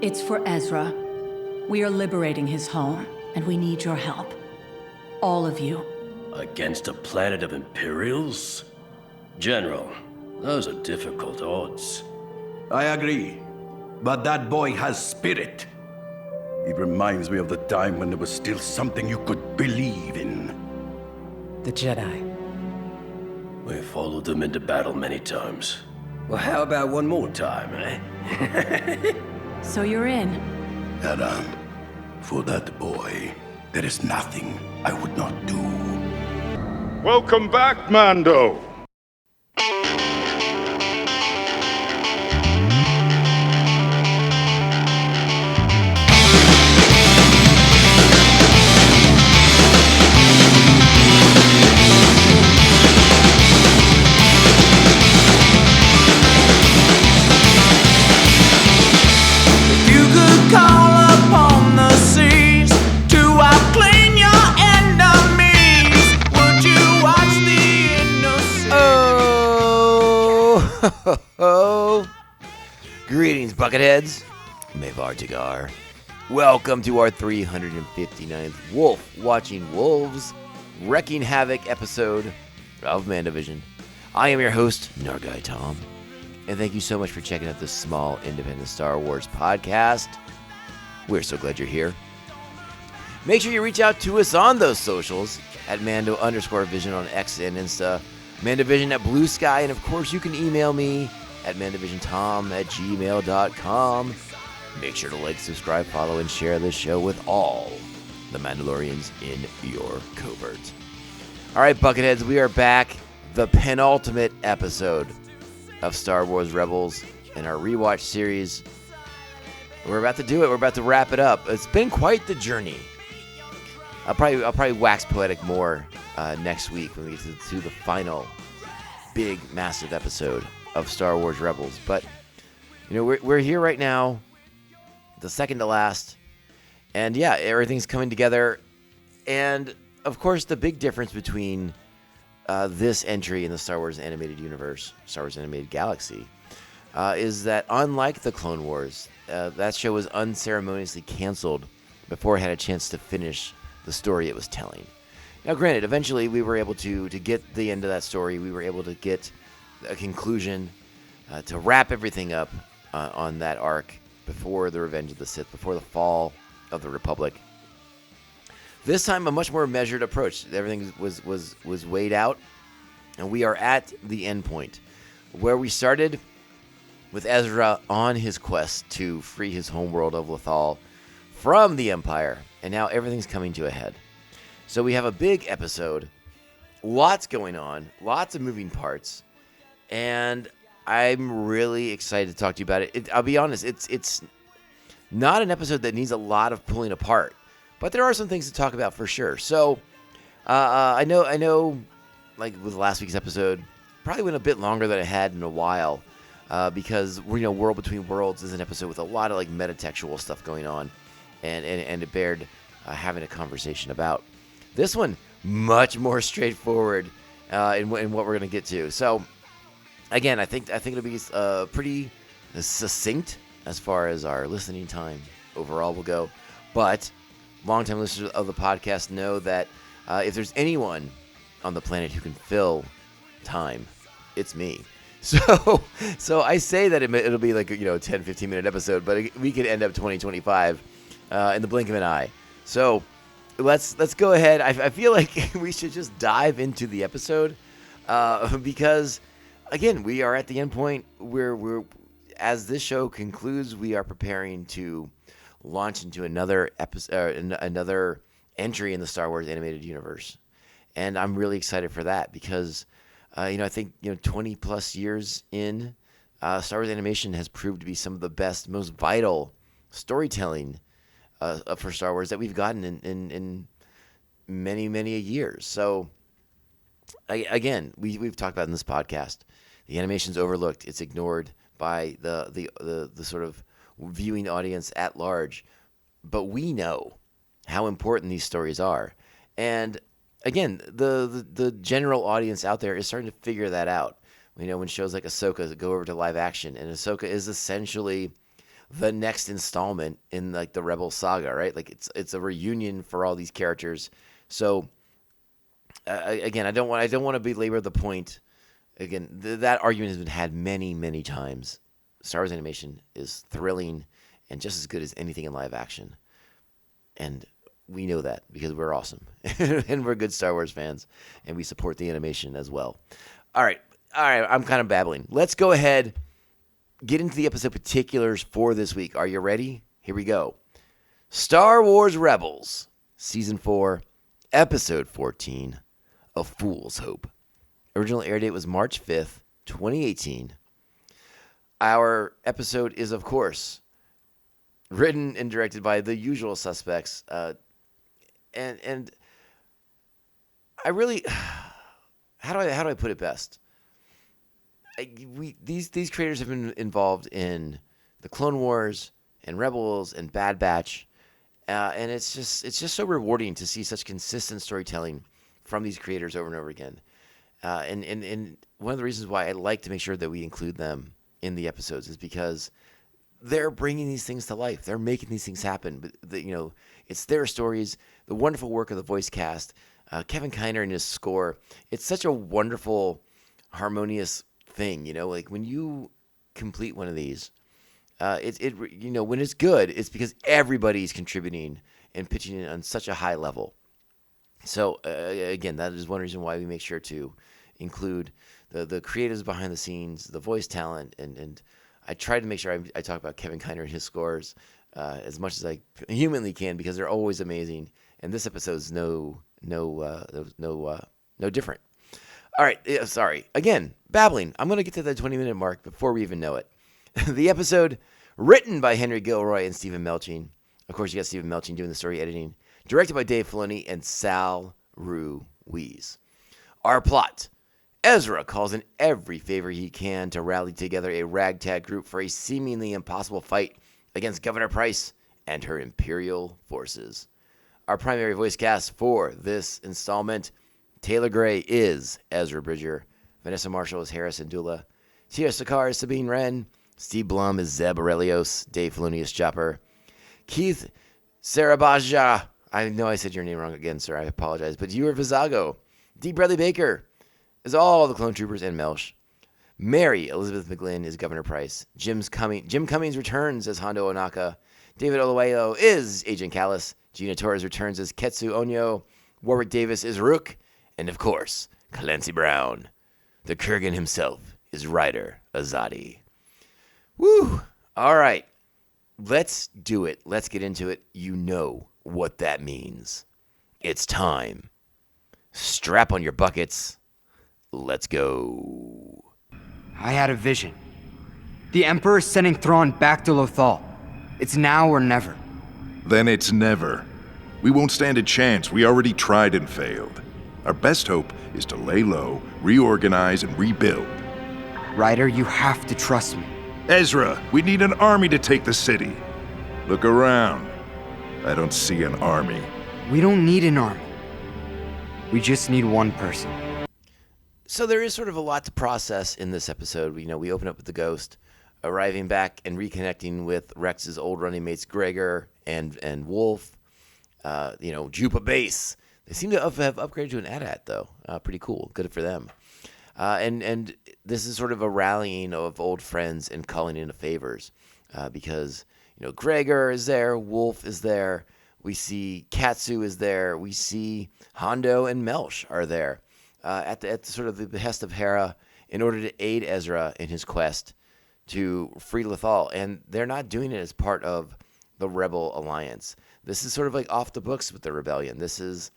It's for Ezra. We are liberating his home, and we need your help. All of you. Against a planet of Imperials? General, those are difficult odds. I agree. But that boy has spirit. It reminds me of the time when there was still something you could believe in. The Jedi. We followed them into battle many times. Well, how about one more time, eh? So you're in. Adam, for that boy, there is nothing I would not do. Welcome back, Mando! Greetings, Bucketheads. Mevar Tagar. Welcome to our 359th Wolf Watching Wolves Wrecking Havoc episode of MandoVision. I am your host, Nargai Tom, and thank you so much for checking out this small, independent Star Wars podcast. We're so glad you're here. Make sure you reach out to us on those socials at Mando_Vision on X and Insta, MandoVision at Blue Sky, and of course you can email me at MandoVisionTom@gmail.com. Make sure to like, subscribe, follow, and share this show with all the Mandalorians in your covert. All right, Bucketheads, we are back. The penultimate episode of Star Wars Rebels in our rewatch series. We're about to do it. We're about to wrap it up. It's been quite the journey. I'll probably wax poetic more next week when we get to the final big, massive episode of Star Wars Rebels. But you know, we're here right now, the second to last, and yeah, everything's coming together. And of course, the big difference between this entry in the Star Wars animated universe, Star Wars animated galaxy, is that unlike the Clone Wars, that show was unceremoniously canceled before it had a chance to finish the story it was telling. Now, granted, eventually we were able to get the end of that story. We were able to get a conclusion, to wrap everything up on that arc before the Revenge of the Sith, before the fall of the Republic. This time, a much more measured approach. Everything was weighed out, and we are at the end point, where we started with Ezra on his quest to free his homeworld of Lothal from the Empire, and now everything's coming to a head. So we have a big episode, lots going on, lots of moving parts, and I'm really excited to talk to you about it. I'll be honest, it's not an episode that needs a lot of pulling apart, but there are some things to talk about for sure. So I know, like with last week's episode, probably went a bit longer than I had in a while, because World Between Worlds is an episode with a lot of like metatextual stuff going on, and it bared having a conversation about. This one, much more straightforward in what we're going to get to. So, again, I think it'll be pretty succinct as far as our listening time overall will go. But longtime listeners of the podcast know that if there's anyone on the planet who can fill time, it's me. So I say that it'll be like 10, 15-minute episode, but we could end up 2025 in the blink of an eye. So let's go ahead. I feel like we should just dive into the episode because, again, we are at the end point where as this show concludes, we are preparing to launch into another episode, another entry in the Star Wars animated universe, and I'm really excited for that because I think 20 plus years in, Star Wars animation has proved to be some of the best, most vital storytelling for Star Wars that we've gotten in many, many years. So, again, we've talked about in this podcast, the animation's overlooked. It's ignored by the sort of viewing audience at large. But we know how important these stories are. And, again, the general audience out there is starting to figure that out. When shows like Ahsoka go over to live action, and Ahsoka is essentially the next installment in like the Rebel saga, right? Like it's a reunion for all these characters. So again, I don't want to belabor the point. Again, that argument has been had many, many times. Star Wars animation is thrilling and just as good as anything in live action. And we know that because we're awesome and we're good Star Wars fans and we support the animation as well. All right. I'm kind of babbling. Let's go ahead, get into the episode particulars for this week. Are you ready? Here we go. Star Wars Rebels, Season 4, Episode 14, A Fool's Hope. Original air date was March 5th, 2018. Our episode is, of course, written and directed by the usual suspects. And I really, how do I put it best? These creators have been involved in the Clone Wars and Rebels and Bad Batch, and it's just so rewarding to see such consistent storytelling from these creators over and over again. And one of the reasons why I like to make sure that we include them in the episodes is because they're bringing these things to life. They're making these things happen. But it's their stories, the wonderful work of the voice cast, Kevin Kiner and his score. It's such a wonderful, harmonious thing. Like when you complete one of these, when it's good, it's because everybody's contributing and pitching in on such a high level. So again, that is one reason why we make sure to include the creatives behind the scenes, the voice talent, and I try to make sure I talk about Kevin Kiner and his scores as much as I humanly can because they're always amazing. And this episode is no different. All right, sorry. Again, babbling. I'm going to get to the 20-minute mark before we even know it. The episode, written by Henry Gilroy and Stephen Melching. Of course, you got Stephen Melching doing the story editing. Directed by Dave Filoni and Sal Ruiz. Our plot. Ezra calls in every favor he can to rally together a ragtag group for a seemingly impossible fight against Governor Price and her Imperial forces. Our primary voice cast for this installment, Taylor Gray is Ezra Bridger, Vanessa Marshall is Harrison Dula, Tia Sakar is Sabine Wren, Steve Blum is Zeb Aurelios, Dave Filoni is Chopper, Keith Sarabaja, I know I said your name wrong again, sir, I apologize, but you are Vizago, D. Bradley Baker is all the clone troopers and Melch. Mary Elizabeth McGlynn is Governor Price. Jim Cummings returns as Hondo Onaka. David Oluwayo is Agent Callis. Gina Torres returns as Ketsu Onyo. Warwick Davis is Rook. And of course, Clancy Brown. The Kurgan himself is Ryder Azadi. Woo! All right. Let's do it. Let's get into it. You know what that means. It's time. Strap on your buckets. Let's go. I had a vision. The Emperor is sending Thrawn back to Lothal. It's now or never. Then it's never. We won't stand a chance. We already tried and failed. Our best hope is to lay low, reorganize, and rebuild. Ryder, you have to trust me. Ezra, we need an army to take the city. Look around. I don't see an army. We don't need an army. We just need one person. So there is sort of a lot to process in this episode. We open up with the Ghost arriving back and reconnecting with Rex's old running mates Gregor and Wolf. Jupa Base. They seem to have upgraded to an AT-AT though. Pretty cool. Good for them. And this is sort of a rallying of old friends and calling in favors because Gregor is there, Wolf is there. We see Katsu is there. We see Hondo and Melch are there. At the sort of the behest of Hera in order to aid Ezra in his quest to free Lothal. And they're not doing it as part of the Rebel Alliance. This is sort of like off the books with the rebellion. This is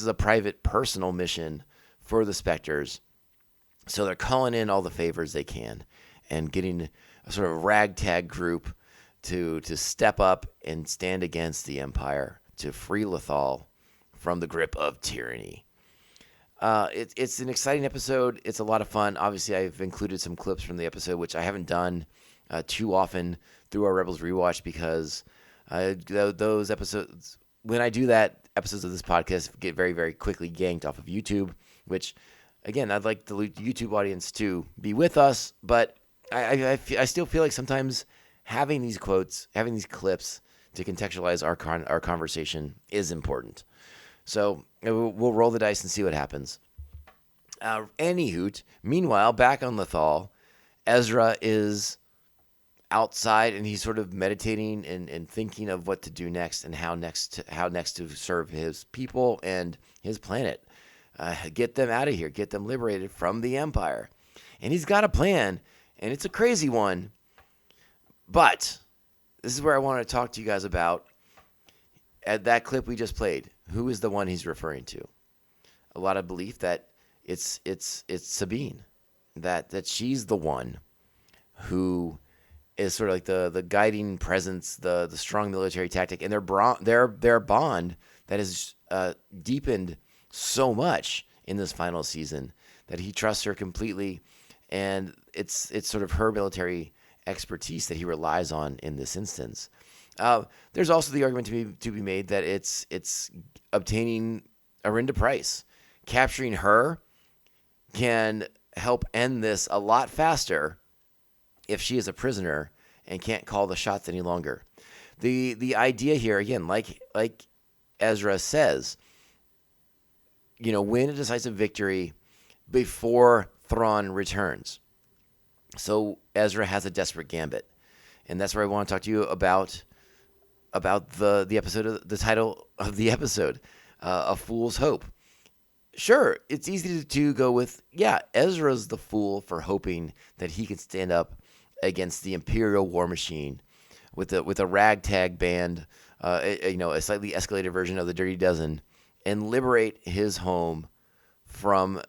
a private, personal mission for the Spectres. So they're calling in all the favors they can and getting a sort of ragtag group to step up and stand against the Empire to free Lothal from the grip of tyranny. It's an exciting episode. It's a lot of fun. Obviously, I've included some clips from the episode, which I haven't done too often through our Rebels rewatch because those episodes, when I do that, episodes of this podcast get very, very quickly yanked off of YouTube, which, again, I'd like the YouTube audience to be with us, but I still feel like sometimes having these quotes, having these clips to contextualize our conversation is important. So we'll roll the dice and see what happens. Anywho, meanwhile, back on Lothal, Ezra is outside and he's sort of meditating and thinking of what to do next and how next to serve his people and his planet. Get them out of here, get them liberated from the Empire. And he's got a plan, and it's a crazy one. But this is where I want to talk to you guys about at that clip we just played. Who is the one he's referring to? A lot of belief that it's Sabine, that she's the one who is sort of like the guiding presence, the strong military tactic, and their bond that has deepened so much in this final season that he trusts her completely, and it's sort of her military expertise that he relies on in this instance. There's also the argument to be made that it's obtaining Arinda Price. Capturing her can help end this a lot faster if she is a prisoner and can't call the shots any longer. The idea here, again, like Ezra says, win a decisive victory before Thrawn returns. So Ezra has a desperate gambit, and that's where I want to talk to you about the episode, the title of the episode, A Fool's Hope. Sure, it's easy to go with, Ezra's the fool for hoping that he can stand up against the Imperial war machine with a ragtag band, a slightly escalated version of the Dirty Dozen, and liberate his home from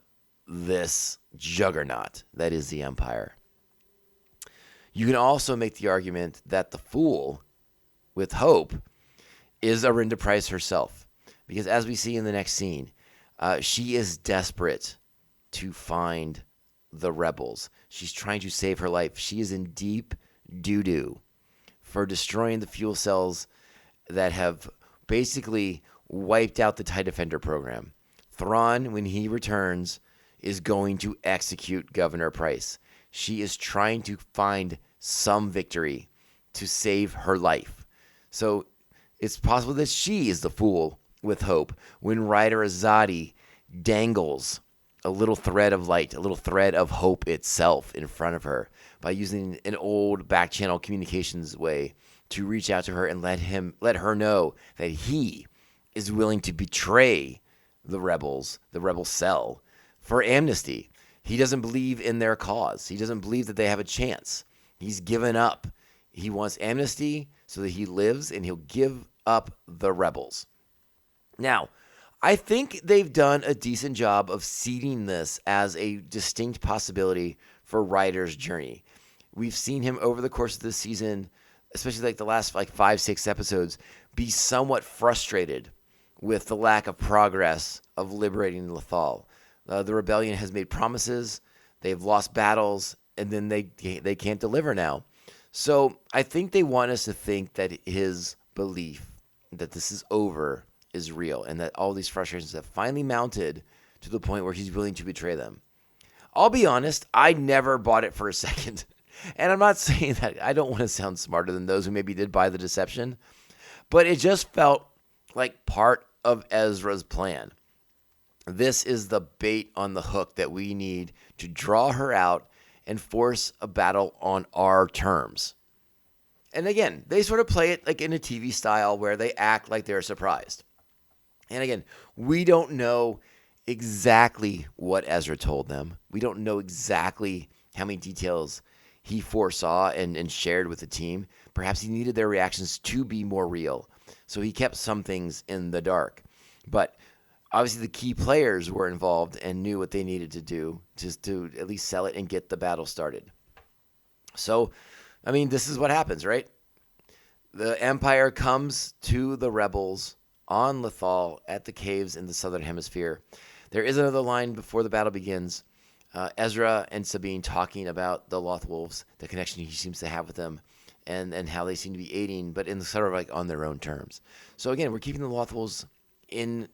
this juggernaut that is the Empire. You can also make the argument that the fool with hope is Arinda Price herself, because as we see in the next scene, she is desperate to find the rebels. She's trying to save her life. She is in deep doo-doo for destroying the fuel cells that have basically wiped out the TIE Defender program. Thrawn, when he returns, is going to execute Governor Price. She is trying to find some victory to save her life. So it's possible that she is the fool with hope when Ryder Azadi dangles a little thread of light, a little thread of hope itself in front of her by using an old back channel communications way to reach out to her and let her know that he is willing to betray the rebels, the rebel cell, for amnesty. He doesn't believe in their cause. He doesn't believe that they have a chance. He's given up. He wants amnesty so that he lives, and he'll give up the rebels. Now, I think they've done a decent job of seeding this as a distinct possibility for Ryder's journey. We've seen him over the course of this season, especially like the last 5-6 episodes, be somewhat frustrated with the lack of progress of liberating Lothal. The rebellion has made promises, they've lost battles, and then they can't deliver now. So I think they want us to think that his belief that this is over is real, and that all these frustrations have finally mounted to the point where he's willing to betray them. I'll be honest, I never bought it for a second. And I'm not saying that I don't want to sound smarter than those who maybe did buy the deception, but it just felt like part of Ezra's plan. This is the bait on the hook that we need to draw her out and force a battle on our terms. And again, they sort of play it like in a TV style where they act like they're surprised. And again, we don't know exactly what Ezra told them. We don't know exactly how many details he foresaw and shared with the team. Perhaps he needed their reactions to be more real, so he kept some things in the dark. But obviously the key players were involved and knew what they needed to do to at least sell it and get the battle started. So, I mean, this is what happens, right? The Empire comes to the rebels on Lothal at the caves in the southern hemisphere. There is another line before the battle begins. Ezra and Sabine talking about the Lothwolves, the connection he seems to have with them, and how they seem to be aiding, but in sort of like on their own terms. So again, we're keeping the Lothwolves in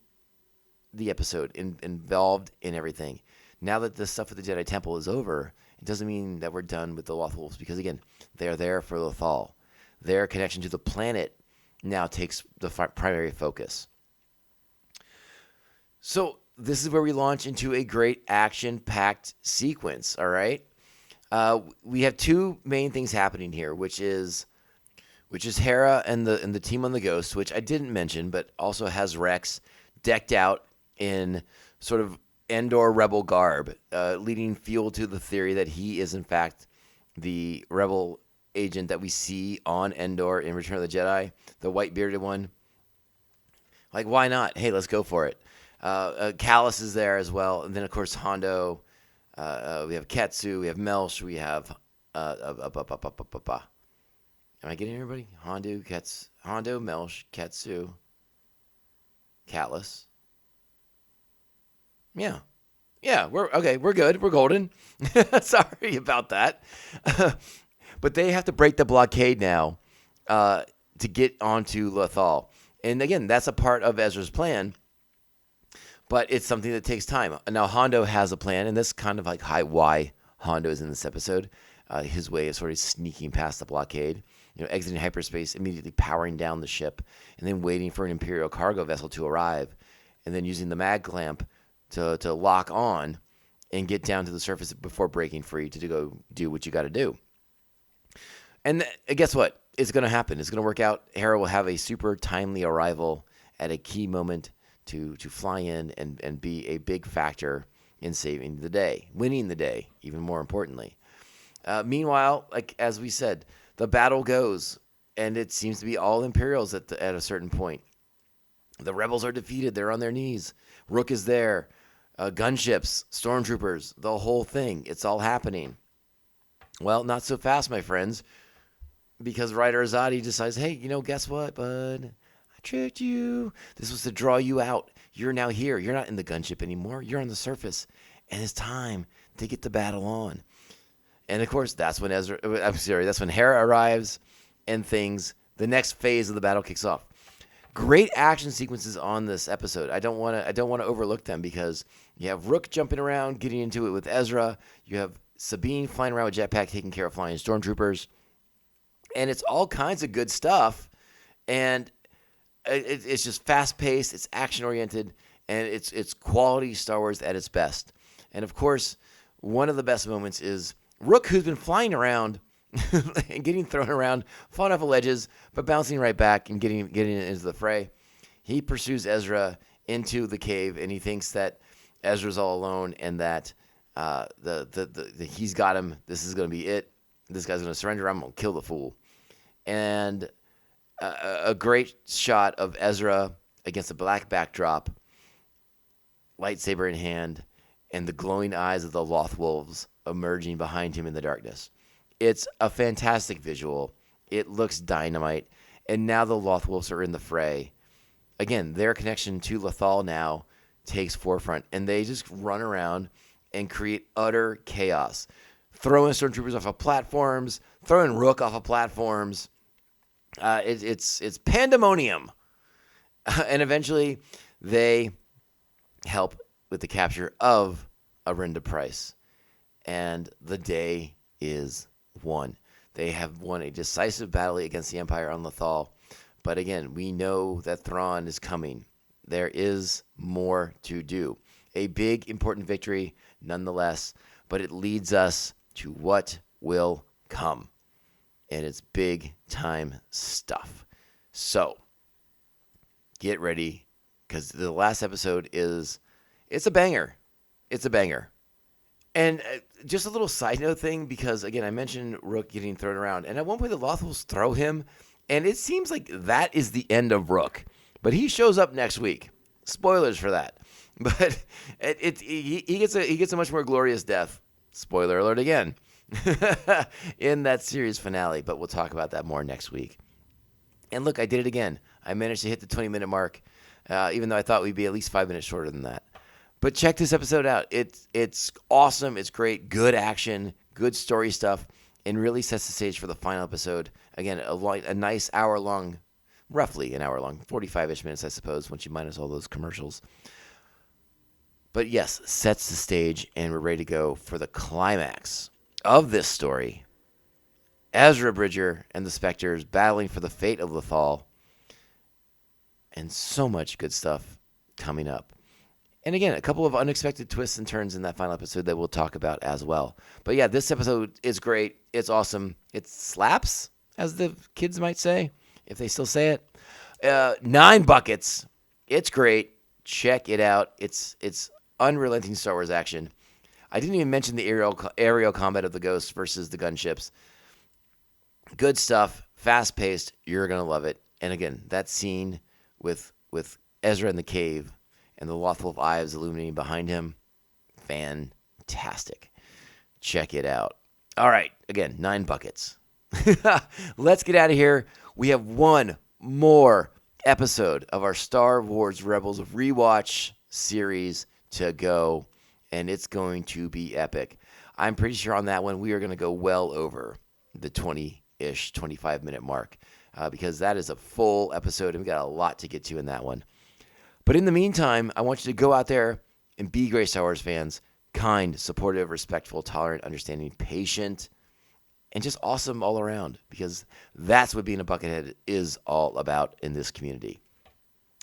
the episode, involved in everything. Now that the stuff with the Jedi Temple is over, it doesn't mean that we're done with the Lothals, because again, they're there for Lothal. Their connection to the planet now takes the primary focus. So this is where we launch into a great action-packed sequence, all right? We have two main things happening here, which is Hera and the team on the Ghost, which I didn't mention, but also has Rex decked out in sort of Endor rebel garb, leading fuel to the theory that he is in fact the rebel agent that we see on Endor in Return of the Jedi, the white-bearded one. Like, why not? Hey, let's go for it. Callus is there as well, and then of course Hondo. We have Ketsu, we have Melsh, we have am I getting everybody? Hondo, Melsh, Ketsu, Callus. Yeah, we're good. We're golden. Sorry about that. But they have to break the blockade now to get onto Lothal. And again, that's a part of Ezra's plan. But it's something that takes time. Now, Hondo has a plan, and this kind of like why Hondo is in this episode. His way of sort of sneaking past the blockade, exiting hyperspace, immediately powering down the ship, and then waiting for an Imperial cargo vessel to arrive, and then using the mag clamp to lock on and get down to the surface before breaking free to go do what you got to do. And guess what? It's going to happen. It's going to work out. Hera will have a super timely arrival at a key moment to fly in and be a big factor in saving the day, winning the day, even more importantly. Meanwhile, like as we said, the battle goes, and it seems to be all Imperials at a certain point. The rebels are defeated. They're on their knees. Rook is there. Gunships, stormtroopers, the whole thing. It's all happening. Well, not so fast, my friends, because Ryder Azadi decides, hey, guess what, bud? I tricked you. This was to draw you out. You're now here. You're not in the gunship anymore. You're on the surface, and it's time to get the battle on. And of course, that's when Hera arrives, and the next phase of the battle kicks off. Great action sequences on this episode. I don't want to overlook them, because you have Rook jumping around, getting into it with Ezra. You have Sabine flying around with jetpack, taking care of flying stormtroopers, and it's all kinds of good stuff. And it's just fast paced. It's action oriented, and it's quality Star Wars at its best. And of course, one of the best moments is Rook, who's been flying around and getting thrown around, falling off of ledges, but bouncing right back and getting into the fray. He pursues Ezra into the cave, and he thinks that Ezra's all alone, and that he's got him. This is going to be it. This guy's going to surrender. I'm going to kill the fool. And a great shot of Ezra against a black backdrop, lightsaber in hand, and the glowing eyes of the Lothwolves emerging behind him in the darkness. It's a fantastic visual. It looks dynamite. And now the Lothwolves are in the fray. Again, their connection to Lothal now takes forefront. And they just run around and create utter chaos. Throwing stormtroopers off of platforms. Throwing Rook off of platforms. It's pandemonium. And eventually they help with the capture of Arinda Price. And the day is won. They have won a decisive battle against the Empire on Lothal. But again, we know that Thrawn is coming. There is more to do. A big, important victory, nonetheless, but it leads us to what will come. And it's big time stuff. So, get ready, because the last episode it's a banger. It's a banger. And just a little side note thing, because, again, I mentioned Rook getting thrown around. And at one point, the Lothwolves throw him. And it seems like that is the end of Rook. But he shows up next week. Spoilers for that. But he gets a much more glorious death. Spoiler alert again. In that series finale. But we'll talk about that more next week. And look, I did it again. I managed to hit the 20-minute mark, even though I thought we'd be at least 5 minutes shorter than that. But check this episode out. It's awesome. It's great. Good action. Good story stuff. And really sets the stage for the final episode. Again, a nice hour-long, roughly an hour-long, 45-ish minutes, I suppose, once you minus all those commercials. But yes, sets the stage, and we're ready to go for the climax of this story. Ezra Bridger and the Spectres battling for the fate of Lothal. And so much good stuff coming up. And again, a couple of unexpected twists and turns in that final episode that we'll talk about as well. But yeah, this episode is great. It's awesome. It slaps, as the kids might say, if they still say it. 9 buckets. It's great. Check it out. It's unrelenting Star Wars action. I didn't even mention the aerial combat of the Ghosts versus the gunships. Good stuff. Fast-paced. You're going to love it. And again, that scene with Ezra in the cave and the Lothal eyes illuminating behind him, fantastic. Check it out. All right, again, 9 buckets. Let's get out of here. We have one more episode of our Star Wars Rebels rewatch series to go, and it's going to be epic. I'm pretty sure on that one we are going to go well over the 20-ish, 25-minute mark because that is a full episode, and we got a lot to get to in that one. But in the meantime, I want you to go out there and be great Star Wars fans. Kind, supportive, respectful, tolerant, understanding, patient, and just awesome all around. Because that's what being a Buckethead is all about in this community.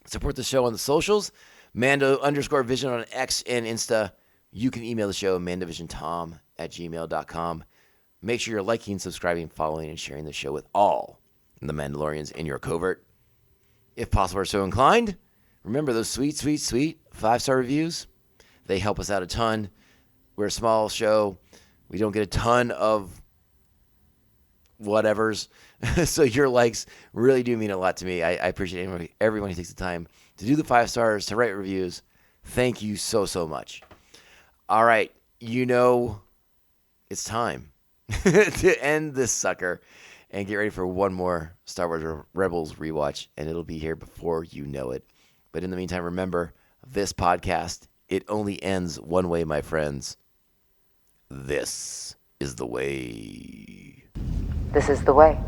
Support the show on the socials. Mando_Vision on X and Insta. You can email the show, MandoVisionTom@gmail.com. Make sure you're liking, subscribing, following, and sharing the show with all the Mandalorians in your covert. If possible or so inclined, remember those sweet, sweet, sweet 5-star reviews? They help us out a ton. We're a small show. We don't get a ton of whatevers. So your likes really do mean a lot to me. I appreciate everyone who takes the time to do the 5 stars, to write reviews. Thank you so, so much. All right. It's time to end this sucker and get ready for one more Star Wars Rebels rewatch, and it'll be here before you know it. But in the meantime, remember, this podcast, it only ends one way, my friends. This is the way. This is the way.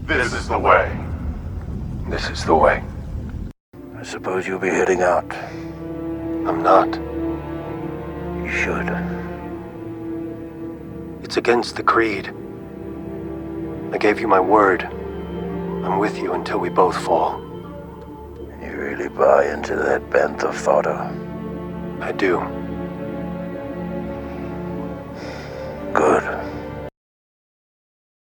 This is the way. This is the way. I suppose you'll be heading out. I'm not. You should. It's against the creed. I gave you my word. I'm with you until we both fall. You really buy into that bantha fodder? I do.